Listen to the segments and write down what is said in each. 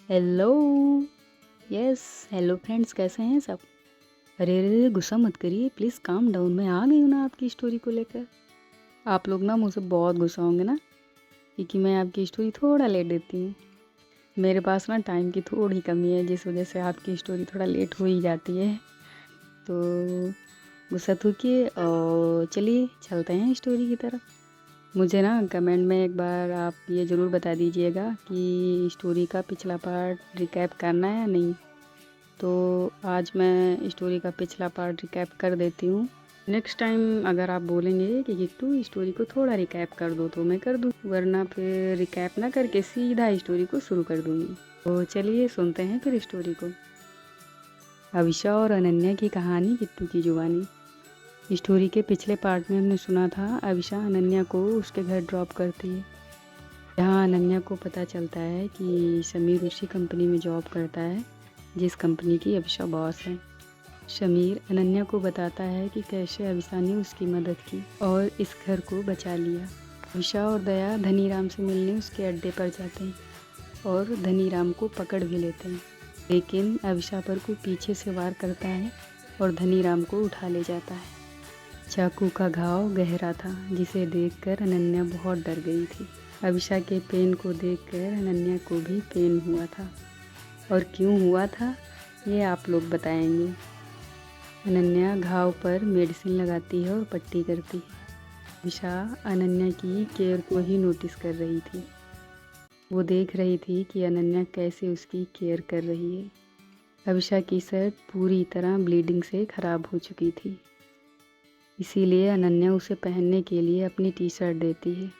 Hello. Yes, hello friends, कैसे हैं सब? अरे अरे, गुस्सा मत करिए प्लीज़, काम डाउन। मैं आ गई हूँ ना आपकी स्टोरी को लेकर। आप लोग ना मुझसे बहुत गुस्सा होंगे ना, क्योंकि मैं आपकी स्टोरी थोड़ा लेट देती हूँ। मेरे पास ना टाइम की थोड़ी कमी है, जिस वजह से आपकी स्टोरी थोड़ा लेट हो ही जाती है। तो गुस्सा थूकिए और चलिए चलते हैं स्टोरी की तरफ। मुझे ना कमेंट में एक बार आप ये ज़रूर बता दीजिएगा कि स्टोरी का पिछला पार्ट रिकैप करना है या नहीं। तो आज मैं स्टोरी का पिछला पार्ट रिकैप कर देती हूँ। नेक्स्ट टाइम अगर आप बोलेंगे कि किट्टू स्टोरी को थोड़ा रिकैप कर दो तो मैं कर दूँ, वरना फिर रिकैप ना करके सीधा स्टोरी को शुरू कर दूँगी। तो चलिए सुनते हैं फिर स्टोरी को। अविशा और अनन्या की कहानी किट्टू की जुबानी। स्टोरी के पिछले पार्ट में हमने सुना था अविशा अनन्या को उसके घर ड्रॉप करती है। यहाँ अनन्या को पता चलता है कि समीर उसी कंपनी में जॉब करता है जिस कंपनी की अविशा बॉस है। समीर अनन्या को बताता है कि कैसे अविशा ने उसकी मदद की और इस घर को बचा लिया। अविशा और दया धनीराम से मिलने उसके अड्डे पर जाते हैं और धनीराम को पकड़ भी लेते हैं, लेकिन अविशा पर कोई पीछे से वार करता है और धनीराम को उठा ले जाता है। चाकू का घाव गहरा था, जिसे देखकर अनन्या बहुत डर गई थी। अविशा के पेन को देखकर अनन्या को भी पेन हुआ था, और क्यों हुआ था ये आप लोग बताएंगे। अनन्या घाव पर मेडिसिन लगाती है और पट्टी करती है। अविशा अनन्या की केयर को ही नोटिस कर रही थी। वो देख रही थी कि अनन्या कैसे उसकी केयर कर रही है। अविशा की शर्ट पूरी तरह ब्लीडिंग से ख़राब हो चुकी थी, इसीलिए अनन्या उसे पहनने के लिए अपनी टी शर्ट देती है।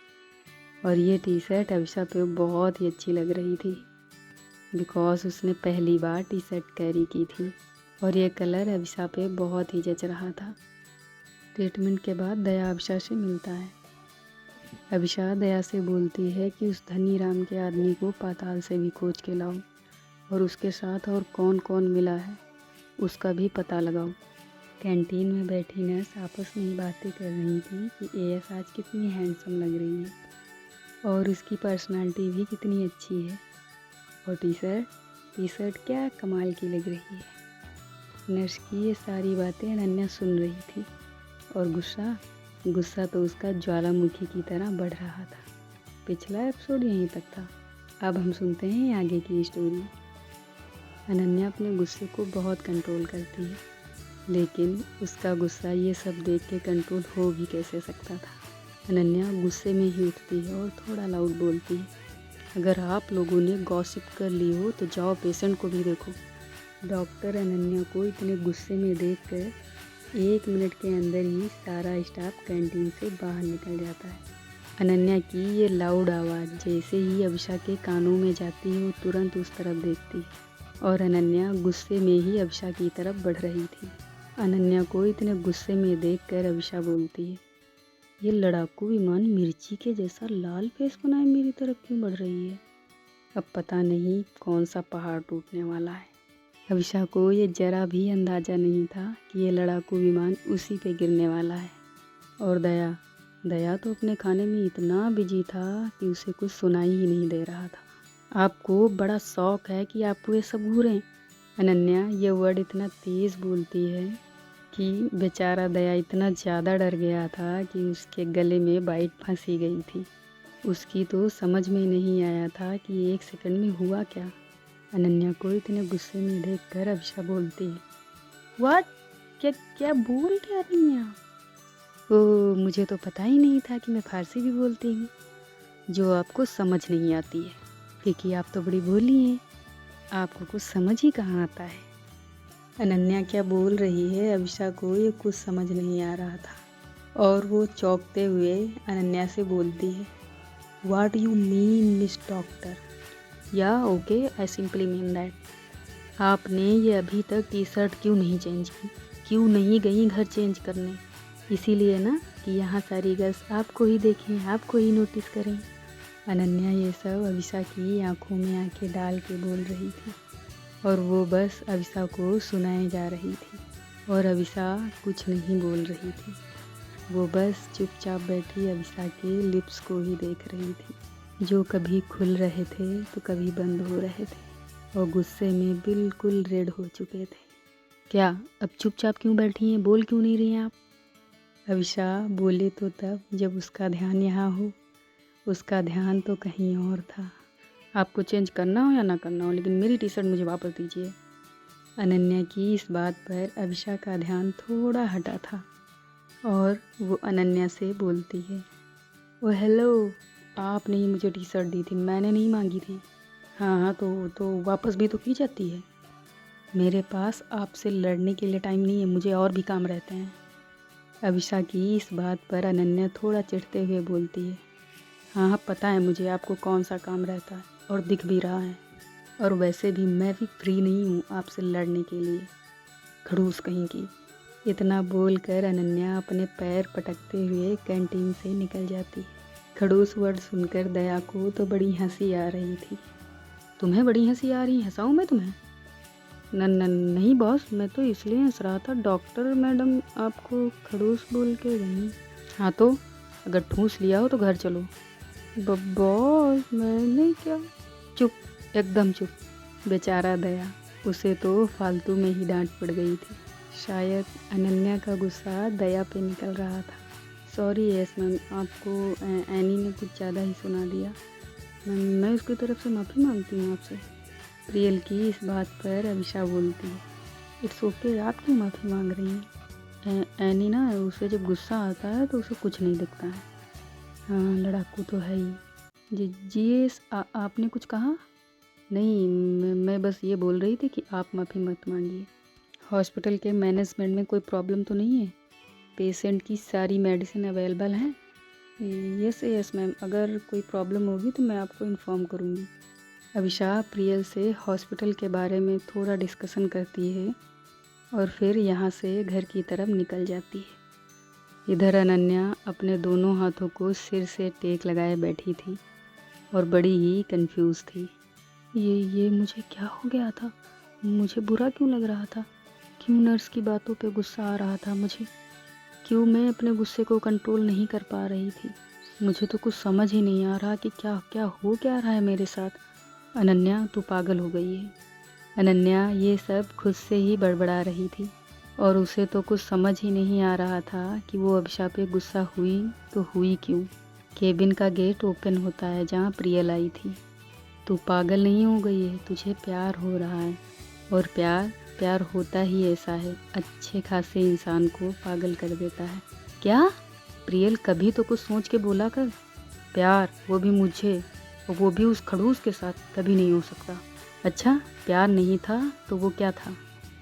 और ये टी शर्ट अविशा पे बहुत ही अच्छी लग रही थी, बिकॉज उसने पहली बार टी शर्ट कैरी की थी और ये कलर अविशा पे बहुत ही जच रहा था। ट्रीटमेंट के बाद दया अविशा से मिलता है। अविशा दया से बोलती है कि उस धनीराम के आदमी को पाताल से भी खोज के लाओ और उसके साथ और कौन कौन मिला है उसका भी पता लगाओ। कैंटीन में बैठी नर्स आपस में ही बातें कर रही थी कि एएस आज कितनी हैंडसम लग रही है और उसकी पर्सनालिटी भी कितनी अच्छी है, और टी शर्ट क्या कमाल की लग रही है। नर्स की ये सारी बातें अनन्या सुन रही थी और गुस्सा तो उसका ज्वालामुखी की तरह बढ़ रहा था। पिछला एपिसोड यहीं तक था, अब हम सुनते हैं आगे की स्टोरी। अनन्या अपने गुस्से को बहुत कंट्रोल करती है, लेकिन उसका गुस्सा ये सब देख के कंट्रोल हो भी कैसे सकता था। अनन्या गुस्से में ही उठती है और थोड़ा लाउड बोलती है, अगर आप लोगों ने गॉसिप कर ली हो तो जाओ पेशेंट को भी देखो। डॉक्टर अनन्या को इतने गुस्से में देखकर 1 मिनट के अंदर ही सारा स्टाफ कैंटीन से बाहर निकल जाता है। अनन्या की ये लाउड आवाज़ जैसे ही अविशा के कानों में जाती है, वो तुरंत उस तरफ देखती है और अनन्या गुस्से में ही अविशा की तरफ बढ़ रही थी। अनन्या को इतने गुस्से में देखकर अविशा बोलती है, ये लड़ाकू विमान मिर्ची के जैसा लाल फेस बनाए मेरी तरफ क्यों बढ़ रही है? अब पता नहीं कौन सा पहाड़ टूटने वाला है। अविशा को ये जरा भी अंदाज़ा नहीं था कि ये लड़ाकू विमान उसी पे गिरने वाला है। और दया तो अपने खाने में इतना बिजी था कि उसे कुछ सुनाई ही नहीं दे रहा था। आपको बड़ा शौक है कि आप ये सब घूरें। अनन्या ये वर्ड इतना तेज़ बोलती है कि बेचारा दया इतना ज़्यादा डर गया था कि उसके गले में बाइट फंसी गई थी। उसकी तो समझ में नहीं आया था कि 1 सेकंड में हुआ क्या। अनन्या को इतने गुस्से में देखकर अविशा बोलती है, व्हाट, क्या क्या बोल क्या रही हैं आप? ओह, मुझे तो पता ही नहीं था कि मैं फारसी भी बोलती हूँ, जो आपको समझ नहीं आती है, क्योंकि आप तो बड़ी भोली हैं, आपको कुछ समझ ही कहाँ आता है। अनन्या क्या बोल रही है अविशा को ये कुछ समझ नहीं आ रहा था और वो चौंकते हुए अनन्या से बोलती है, what you mean miss doctor? या okay, I simply mean that. आपने ये अभी तक टी शर्ट क्यों नहीं चेंज की, क्यों नहीं गई घर चेंज करने? इसीलिए ना कि यहाँ सारी गर्ल्स आपको ही देखें, आपको ही नोटिस करें। अनन्या ये सब अविशा की आंखों में आंखें डाल के बोल रही थी और वो बस अविशा को सुनाए जा रही थी और अविशा कुछ नहीं बोल रही थी। वो बस चुपचाप बैठी अविशा के लिप्स को ही देख रही थी, जो कभी खुल रहे थे तो कभी बंद हो रहे थे। और गुस्से में बिल्कुल रेड हो चुके थे। क्या अब चुपचाप क्यों बैठी हैं, बोल क्यों नहीं रही हैं आप? अविशा बोले तो तब जब उसका ध्यान यहाँ हो। उसका ध्यान तो कहीं और था। आपको चेंज करना हो या ना करना हो, लेकिन मेरी टी शर्ट मुझे वापस दीजिए। अनन्या की इस बात पर अविशा का ध्यान थोड़ा हटा था और वो अनन्या से बोलती है, ओ हेलो, आपने ही मुझे टी शर्ट दी थी, मैंने नहीं मांगी थी। हाँ हाँ, तो वापस भी तो की जाती है। मेरे पास आपसे लड़ने के लिए टाइम नहीं है, मुझे और भी काम रहते हैं। अविशा की इस बात पर अनन्या थोड़ा चिढ़ते हुए बोलती है, हाँ हाँ पता है मुझे आपको कौन सा काम रहता है और दिख भी रहा है, और वैसे भी मैं भी फ्री नहीं हूँ आपसे लड़ने के लिए, खड़ूस कहीं की। इतना बोलकर अनन्या अपने पैर पटकते हुए कैंटीन से निकल जाती। खड़ूस वर्ड सुनकर दया को तो बड़ी हंसी आ रही थी। तुम्हें बड़ी हंसी आ रही, हंसाऊं मैं तुम्हें? नहीं बॉस, मैं तो इसलिए हंस रहा था, डॉक्टर मैडम आपको खड़ूस बोल के गई। हाँ तो अगर ठूस लिया हो तो घर चलो। बॉस मैंने क्या? चुप, एकदम चुप। बेचारा दया, उसे तो फालतू में ही डांट पड़ गई थी। शायद अनन्या का गुस्सा दया पे निकल रहा था। सॉरी यस मैम, आपको एनी ने कुछ ज़्यादा ही सुना दिया। मैं उसकी तरफ से माफ़ी मांगती हूँ आपसे। प्रियल की इस बात पर अविशा बोलती है, इट्स ओके, आप क्यों माफ़ी मांग रही हैं? एनी ना, उसे जब गुस्सा आता है तो उसे कुछ नहीं दिखता है। हाँ लड़ाकू तो है ही। जी आपने कुछ कहा? नहीं, मैं बस ये बोल रही थी कि आप माफ़ी मत मांगिए। हॉस्पिटल के मैनेजमेंट में कोई प्रॉब्लम तो नहीं है? पेशेंट की सारी मेडिसिन अवेलेबल हैं? यस मैम, अगर कोई प्रॉब्लम होगी तो मैं आपको इन्फॉर्म करूँगी। अविशा प्रियल से हॉस्पिटल के बारे में थोड़ा डिस्कशन करती है और फिर यहाँ से घर की तरफ निकल जाती है। इधर अनन्या अपने दोनों हाथों को सिर से टेक लगाए बैठी थी और बड़ी ही कंफ्यूज थी। ये मुझे क्या हो गया था? मुझे बुरा क्यों लग रहा था? क्यों नर्स की बातों पे गुस्सा आ रहा था मुझे? क्यों मैं अपने गुस्से को कंट्रोल नहीं कर पा रही थी? मुझे तो कुछ समझ ही नहीं आ रहा कि क्या हो क्या रहा है मेरे साथ। अनन्या तू पागल हो गई है। अनन्या ये सब खुद से ही बड़बड़ा रही थी और उसे तो कुछ समझ ही नहीं आ रहा था कि वो अभिशा पे गुस्सा हुई तो हुई क्यों। केबिन का गेट ओपन होता है जहाँ प्रियल आई थी। तू पागल नहीं हो गई है, तुझे प्यार हो रहा है, और प्यार होता ही ऐसा है, अच्छे खासे इंसान को पागल कर देता है। क्या? प्रियल कभी तो कुछ सोच के बोला कर। प्यार, वो भी मुझे, और वो भी उस खड़ूस के साथ, कभी नहीं हो सकता। अच्छा, प्यार नहीं था तो वो क्या था?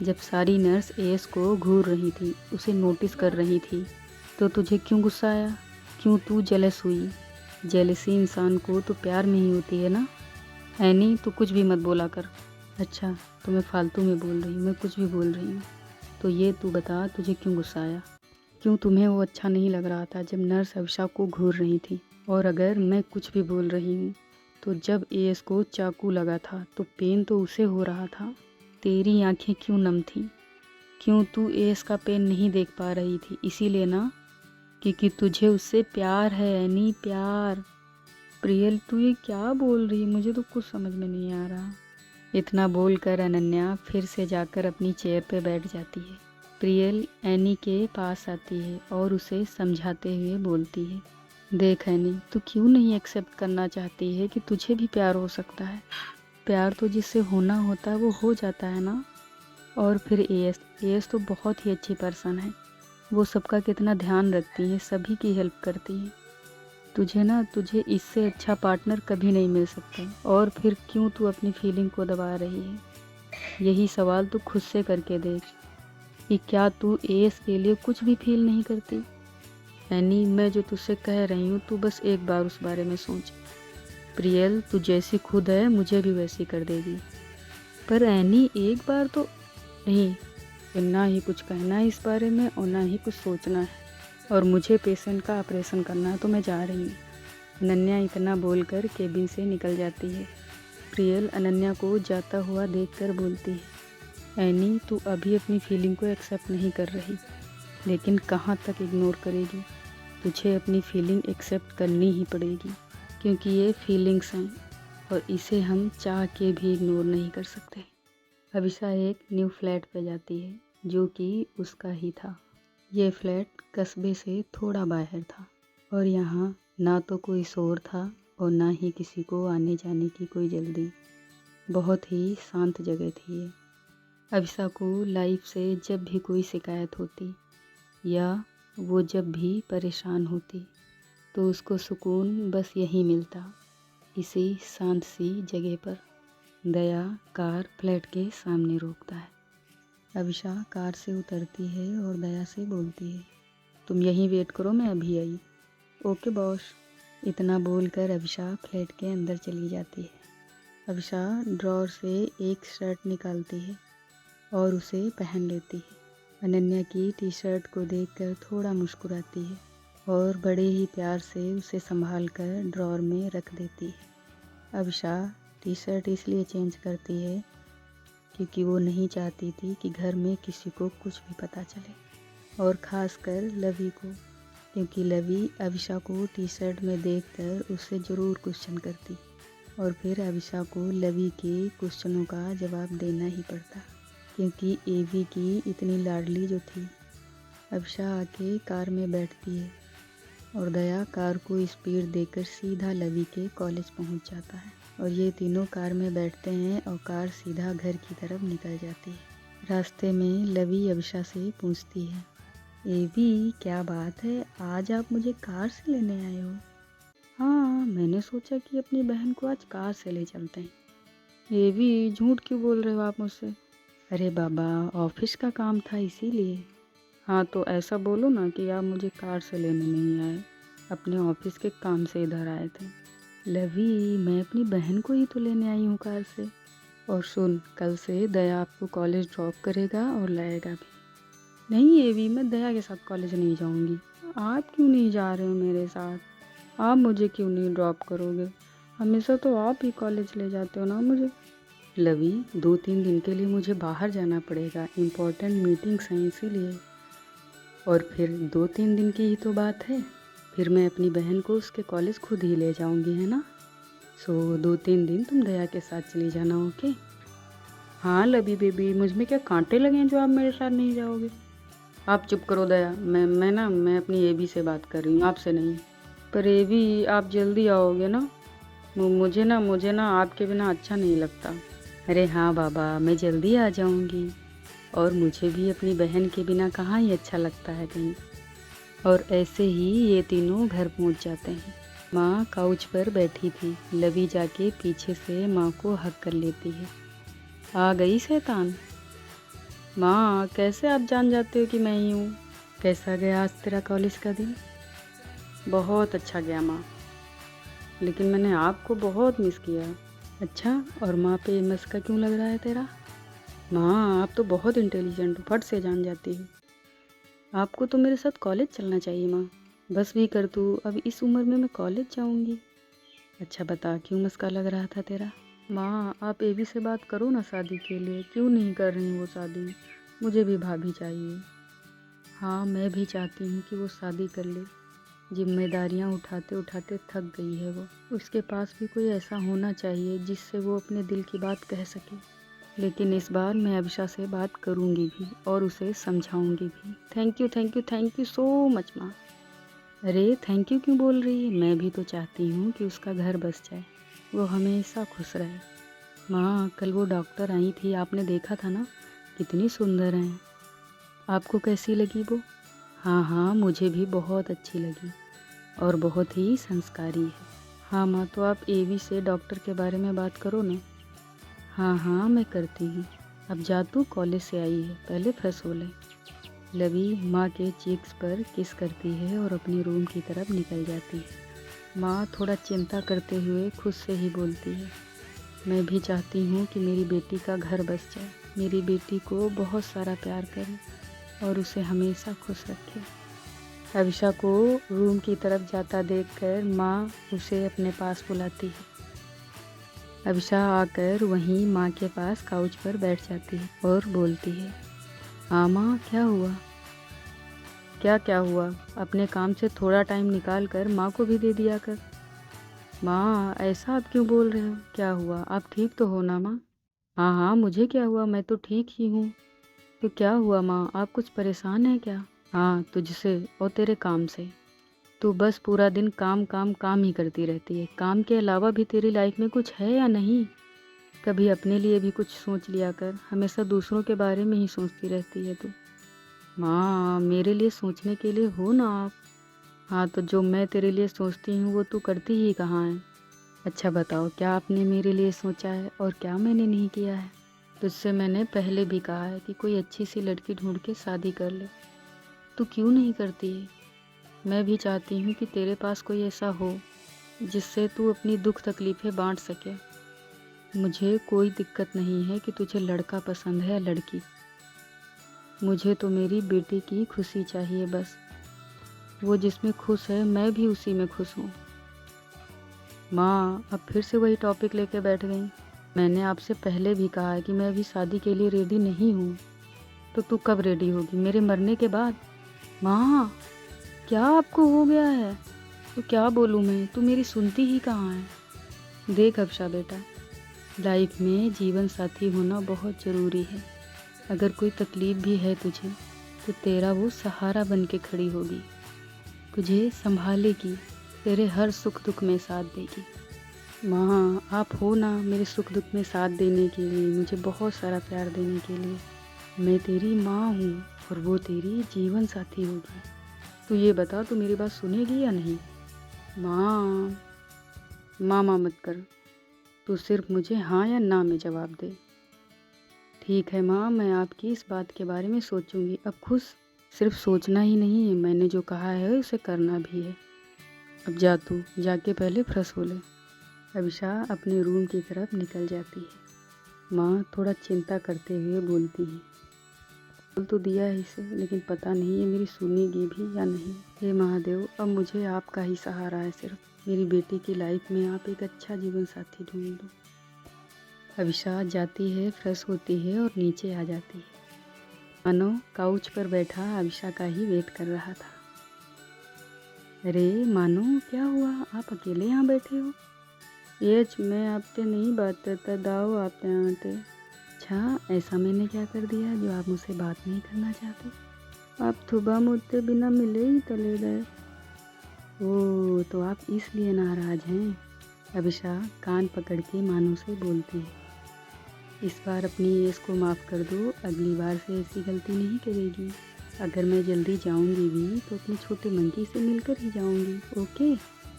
जब सारी नर्स एएस को घूर रही थी, उसे नोटिस कर रही थी, तो तुझे क्यों गुस्सा आया? क्यों तू जेलस हुई? जेलसी इंसान को तो प्यार में ही होती है ना। एनी तू कुछ भी मत बोला कर। अच्छा तो मैं फालतू में बोल रही हूँ, मैं कुछ भी बोल रही हूँ। तो ये तू बता, तुझे क्यों गुस्सा आया? क्यों तुम्हें वो अच्छा नहीं लग रहा था जब नर्स अविशा को घूर रही थी? और अगर मैं कुछ भी बोल रही हूँ तो जब एएस को चाकू लगा था तो पेन तो उसे हो रहा था, तेरी आंखें क्यों नम थी? क्यों तू एएस का पेन नहीं देख पा रही थी? इसीलिए ना, क्योंकि तुझे उससे प्यार है एनी, प्यार। प्रियल तू ये क्या बोल रही है? मुझे तो कुछ समझ में नहीं आ रहा। इतना बोलकर अनन्या फिर से जाकर अपनी चेयर पे बैठ जाती है। प्रियल एनी के पास आती है और उसे समझाते हुए बोलती है, देख एनी, तू क्यों नहीं एक्सेप्ट करना चाहती है कि तुझे भी प्यार हो सकता है? प्यार तो जिससे होना होता है वो हो जाता है ना। और फिर एएस तो बहुत ही अच्छी पर्सन है, वो सबका कितना ध्यान रखती है, सभी की हेल्प करती है। तुझे इससे अच्छा पार्टनर कभी नहीं मिल सकता। और फिर क्यों तू अपनी फीलिंग को दबा रही है? यही सवाल तू खुद से करके देख कि क्या तू एएस के लिए कुछ भी फील नहीं करती? एनी, मैं जो तुझसे कह रही हूँ तू बस एक बार उस बारे में सोच। प्रियल तू जैसी खुद है मुझे भी वैसी कर देगी। पर एनी एक बार तो नहीं, ना ही कुछ कहना है इस बारे में और ना ही कुछ सोचना है, और मुझे पेशेंट का ऑपरेशन करना है तो मैं जा रही हूँ। अनन्या इतना बोलकर केबिन से निकल जाती है। प्रियल अनन्या को जाता हुआ देखकर बोलती है, एनी तू अभी अपनी फीलिंग को एक्सेप्ट नहीं कर रही, लेकिन कहाँ तक इग्नोर करेगी? तुझे अपनी फीलिंग एक्सेप्ट करनी ही पड़ेगी, क्योंकि ये फीलिंग्स हैं। और इसे हम चाह के भी इग्नोर नहीं कर सकते। अभिषा एक न्यू फ्लैट पे जाती है जो कि उसका ही था। ये फ्लैट कस्बे से थोड़ा बाहर था और यहाँ ना तो कोई शोर था और ना ही किसी को आने जाने की कोई जल्दी। बहुत ही शांत जगह थी ये। अभिषा को लाइफ से जब भी कोई शिकायत होती या वो जब भी परेशान होती तो उसको सुकून बस यहीं मिलता, इसी शांत सी जगह पर। दया कार फ्लैट के सामने रोकता है। अभिषा कार से उतरती है और दया से बोलती है, तुम यहीं वेट करो, मैं अभी आई। Okay boss. इतना बोलकर अभिषा फ्लैट के अंदर चली जाती है। अभिषा ड्रॉर से एक शर्ट निकालती है और उसे पहन लेती है। अनन्या की टी शर्ट को देखकर थोड़ा मुस्कुराती है और बड़े ही प्यार से उसे संभाल कर ड्रॉर में रख देती है। अभिषा टी शर्ट इसलिए चेंज करती है क्योंकि वो नहीं चाहती थी कि घर में किसी को कुछ भी पता चले, और ख़ासकर लवी को, क्योंकि लवी अभिषा को टी शर्ट में देखकर उससे ज़रूर क्वेश्चन करती और फिर अभिषा को लवी के क्वेश्चनों का जवाब देना ही पड़ता, क्योंकि एवी की इतनी लाडली जो थी। अभिषा आके कार में बैठती है और दया कार को स्पीड देकर सीधा लवी के कॉलेज पहुंच जाता है और ये तीनों कार में बैठते हैं और कार सीधा घर की तरफ निकल जाती है। रास्ते में लवी अभिषा से पूछती है, एवी क्या बात है, आज आप मुझे कार से लेने आए हो? हाँ, मैंने सोचा कि अपनी बहन को आज कार से ले चलते हैं। एवी झूठ क्यों बोल रहे हो आप मुझसे? अरे बाबा, ऑफिस का काम था इसीलिए। हाँ तो ऐसा बोलो ना कि आप मुझे कार से लेने नहीं आए, अपने ऑफिस के काम से इधर आए थे। लवी, मैं अपनी बहन को ही तो लेने आई हूँ कार से। और सुन, कल से दया आपको कॉलेज ड्रॉप करेगा और लाएगा भी। नहीं एवी, मैं दया के साथ कॉलेज नहीं जाऊँगी। आप क्यों नहीं जा रहे हो मेरे साथ? आप मुझे क्यों नहीं ड्रॉप करोगे? हमेशा तो आप ही कॉलेज ले जाते हो ना मुझे। लवी, 2-3 दिन के लिए मुझे बाहर जाना पड़ेगा, इम्पोर्टेंट मीटिंग्स हैं इसीलिए। और फिर 2-3 दिन की ही तो बात है, फिर मैं अपनी बहन को उसके कॉलेज खुद ही ले जाऊंगी, है ना? सो 2-3 दिन तुम दया के साथ चली जाना, ओके? हाँ लवी बेबी, मुझ में क्या कांटे लगे हैं जो आप मेरे साथ नहीं जाओगे? आप चुप करो दया, मैं अपनी एवी से बात कर रही हूँ, आपसे नहीं। पर एवी, आप जल्दी आओगे ना? मुझे ना आपके बिना अच्छा नहीं लगता। अरे हाँ बाबा, मैं जल्दी आ जाऊंगी। और मुझे भी अपनी बहन के बिना कहाँ ही अच्छा लगता है कहीं। और ऐसे ही ये तीनों घर पहुंच जाते हैं। माँ काउच पर बैठी थी। लवी जाके पीछे से माँ को हग कर लेती है। आ गई शैतान। माँ, कैसे आप जान जाते हो कि मैं ही हूँ? कैसा गया आज तेरा कॉलेज का दिन? बहुत अच्छा गया माँ, लेकिन मैंने आपको बहुत मिस किया। अच्छा, और माँ पे मस्का क्यों लग रहा है तेरा? माँ, आप तो बहुत इंटेलिजेंट हो, फट से जान जाती हो। आपको तो मेरे साथ कॉलेज चलना चाहिए माँ। बस भी कर तू, अब इस उम्र में मैं कॉलेज जाऊँगी। अच्छा बता, क्यों मस्का लग रहा था तेरा? माँ, आप एवी से बात करो ना शादी के लिए, क्यों नहीं कर रही वो शादी? मुझे भी भाभी चाहिए। हाँ, मैं भी चाहती हूँ कि वो शादी कर ले। जिम्मेदारियाँ उठाते उठाते थक गई है वो। उसके पास भी कोई ऐसा होना चाहिए जिससे वो अपने दिल की बात कह सके। लेकिन इस बार मैं अभिषा से बात करूँगी भी और उसे समझाऊँगी भी। थैंक यू सो मच माँ। अरे थैंक यू क्यों बोल रही है? मैं भी तो चाहती हूँ कि उसका घर बस जाए, वो हमेशा खुश रहे। माँ, कल वो डॉक्टर आई थी, आपने देखा था ना? कितनी सुंदर हैं। आपको कैसी लगी वो? हाँ हाँ, मुझे भी बहुत अच्छी लगी और बहुत ही संस्कारी है। हाँ माँ, तो आप एवी से डॉक्टर के बारे में बात करो ना। हाँ हाँ, मैं करती हूँ। अब जा, तू कॉलेज से आई है, पहले फ्रेश हो ले। लवी माँ के चीक्स पर किस करती है और अपने रूम की तरफ निकल जाती है। माँ थोड़ा चिंता करते हुए खुद से ही बोलती है, मैं भी चाहती हूँ कि मेरी बेटी का घर बस जाए, मेरी बेटी को बहुत सारा प्यार करे और उसे हमेशा खुश रखे। अभिषा को रूम की तरफ जाता देखकर माँ उसे अपने पास बुलाती है। अभिषा आकर वहीं माँ के पास काउच पर बैठ जाती है और बोलती है, हाँ माँ, क्या हुआ? क्या हुआ? अपने काम से थोड़ा टाइम निकाल कर माँ को भी दे दिया कर। माँ ऐसा आप क्यों बोल रहे हो? क्या हुआ? आप ठीक तो हो ना माँ? हाँ हाँ, मुझे क्या हुआ, मैं तो ठीक ही हूँ। तो क्या हुआ माँ, आप कुछ परेशान हैं क्या? हाँ, तुझसे और तेरे काम से। तू बस पूरा दिन काम काम काम ही करती रहती है। काम के अलावा भी तेरी लाइफ में कुछ है या नहीं? कभी अपने लिए भी कुछ सोच लिया कर, हमेशा दूसरों के बारे में ही सोचती रहती है तू। माँ, मेरे लिए सोचने के लिए हो ना आप। हाँ, तो जो मैं तेरे लिए सोचती हूँ वो तू करती ही कहाँ है? अच्छा बताओ, क्या आपने मेरे लिए सोचा है और क्या मैंने नहीं किया है? तुझसे मैंने पहले भी कहा है कि कोई अच्छी सी लड़की ढूंढ के शादी कर ले। तू क्यों नहीं करती है? मैं भी चाहती हूँ कि तेरे पास कोई ऐसा हो जिससे तू अपनी दुख तकलीफ़ें बांट सके। मुझे कोई दिक्कत नहीं है कि तुझे लड़का पसंद है या लड़की। मुझे तो मेरी बेटी की खुशी चाहिए बस। वो जिसमें खुश है मैं भी उसी में खुश हूँ। माँ, अब फिर से वही टॉपिक लेके बैठ गई। मैंने आपसे पहले भी कहा है कि मैं अभी शादी के लिए रेडी नहीं हूँ। तो तू कब रेडी होगी, मेरे मरने के बाद? माँ, क्या आपको हो गया है? तो क्या बोलूँ मैं, तू मेरी सुनती ही कहाँ है? देख अब्शा बेटा, लाइफ में जीवन साथी होना बहुत ज़रूरी है। अगर कोई तकलीफ़ भी है तुझे तो तेरा वो सहारा बन के खड़ी होगी, तुझे संभालेगी, तेरे हर सुख दुख में साथ देगी। माँ, आप हो ना मेरे सुख दुख में साथ देने के लिए, मुझे बहुत सारा प्यार देने के लिए। मैं तेरी माँ हूँ और वो तेरी जीवन साथी होगी। तू ये बता, तू मेरी बात सुनेगी या नहीं? माँ, माँ मत कर। तू सिर्फ मुझे हाँ या ना में जवाब दे। ठीक है माँ, मैं आपकी इस बात के बारे में सोचूंगी। अब खुश सिर्फ सोचना ही नहीं है, मैंने जो कहा है उसे करना भी है। अब जा, तू जाके पहले फ्रेश हो ले। अभिशा अपने रूम की तरफ निकल जाती है। माँ थोड़ा चिंता करते हुए बोलती है, बोल तो दिया है इसे, लेकिन पता नहीं ये मेरी सुनेगी भी या नहीं। हे महादेव, अब मुझे आपका ही सहारा है सिर्फ। मेरी बेटी की लाइफ में आप एक अच्छा जीवन साथी ढूंढ दो। अभिशा जाती है, फ्रेश होती है और नीचे आ जाती है। मानो काउच पर बैठा अभिशा का ही वेट कर रहा था। अरे मानो, क्या हुआ, आप अकेले यहाँ बैठे हो? मैं आपसे नहीं बात करता, दाओ आप यहाँ आते। अच्छा, ऐसा मैंने क्या कर दिया जो आप मुझसे बात नहीं करना चाहते? आप सुबह मुझसे बिना मिले ही चले गए। ओह, तो आप इसलिए नाराज हैं? अभिशा कान पकड़ के मानो से बोलती है, इस बार अपनी एस को माफ़ कर दो, अगली बार से ऐसी गलती नहीं करेगी। अगर मैं जल्दी जाऊंगी भी तो अपने छोटे मंकी से मिलकर ही जाऊंगी। ओके,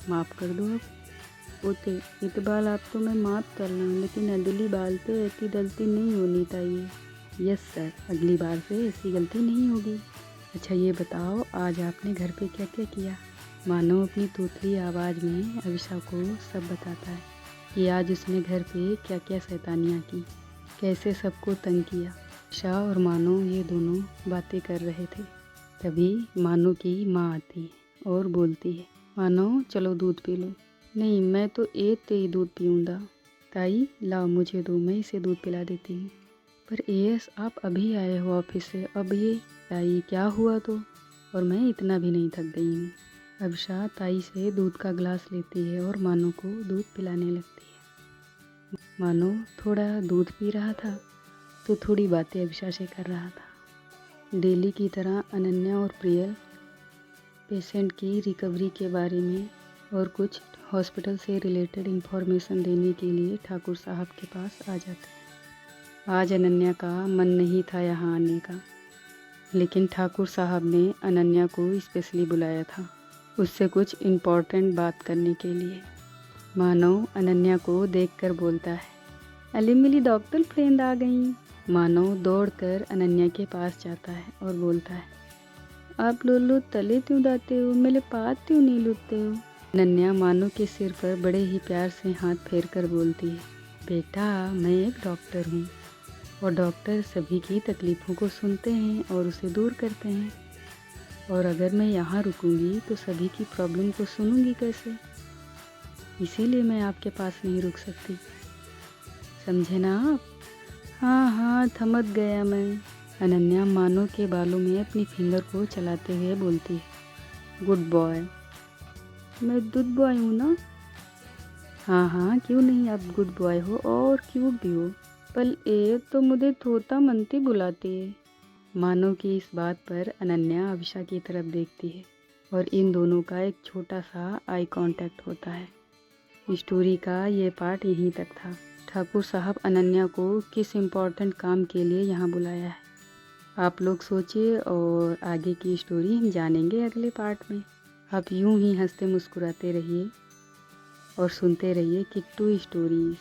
माफ़ कर दो अब। ओके, इतबाल आप तो मैं माफ़ कर रहा हूँ, लेकिन अगली बार से ऐसी गलती नहीं होनी चाहिए। यस सर, अगली बार से ऐसी गलती नहीं होगी। अच्छा ये बताओ, आज आपने घर पे क्या क्या किया? मानो अपनी तोतली आवाज़ में अभिषा को सब बताता है कि आज उसने घर पे क्या क्या शैतानियाँ की, कैसे सबको तंग किया। अभिषा और मानो ये दोनों बातें कर रहे थे। तभी मानो की माँ आती है और बोलती है, मानो चलो दूध पी लो। नहीं, मैं तो एक ते ही दूध पीऊँगा। ताई लाओ मुझे दो, मैं इसे दूध पिला देती हूँ। पर एएस, आप अभी आए हो ऑफिस से, अब ये? ताई क्या हुआ तो? और मैं इतना भी नहीं थक गई हूँ। अभिशा ताई से दूध का ग्लास लेती है और मानो को दूध पिलाने लगती है। मानो थोड़ा दूध पी रहा था तो थोड़ी बातें अभिशा से कर रहा था। डेली की तरह अनन्या और प्रियल पेशेंट की रिकवरी के बारे में और कुछ हॉस्पिटल से रिलेटेड इन्फॉर्मेशन देने के लिए ठाकुर साहब के पास आ जाते हैं। आज अनन्या का मन नहीं था यहाँ आने का, लेकिन ठाकुर साहब ने अनन्या को स्पेशली बुलाया था उससे कुछ इम्पोर्टेंट बात करने के लिए। मानव अनन्या को देखकर बोलता है, अली मेरी डॉक्टर फ्रेंड आ गई। मानव दौड़कर अनन्या के पास जाता है और बोलता है, आप लोलो तले क्यों दाते हो, मेरे पास क्यों नहीं लुटते हो? अनन्या मानव के सिर पर बड़े ही प्यार से हाथ फेर कर बोलती है, बेटा मैं एक डॉक्टर हूँ और डॉक्टर सभी की तकलीफ़ों को सुनते हैं और उसे दूर करते हैं। और अगर मैं यहाँ रुकूंगी तो सभी की प्रॉब्लम को सुनूंगी कैसे? इसीलिए मैं आपके पास नहीं रुक सकती, समझे ना आप? हाँ हाँ, थमक गया मैं। अनन्या मानो के बालों में अपनी फिंगर को चलाते हुए बोलती है, गुड बॉय। मैं गुड बॉय हूँ ना? हाँ हाँ, क्यों नहीं, आप गुड बॉय हो और क्यूट भी हो। पर ये तो मुझे तोता मनती बुलाती है। मानो कि इस बात पर अनन्या अभिषा की तरफ देखती है और इन दोनों का एक छोटा सा आई कांटेक्ट होता है। स्टोरी का ये पार्ट यहीं तक था। ठाकुर साहब अनन्या को किस इम्पोर्टेंट काम के लिए यहाँ बुलाया है, आप लोग सोचिए और आगे की स्टोरी हम जानेंगे अगले पार्ट में। आप यूं ही हंसते मुस्कुराते रहिए और सुनते रहिए किट्टू स्टोरीज।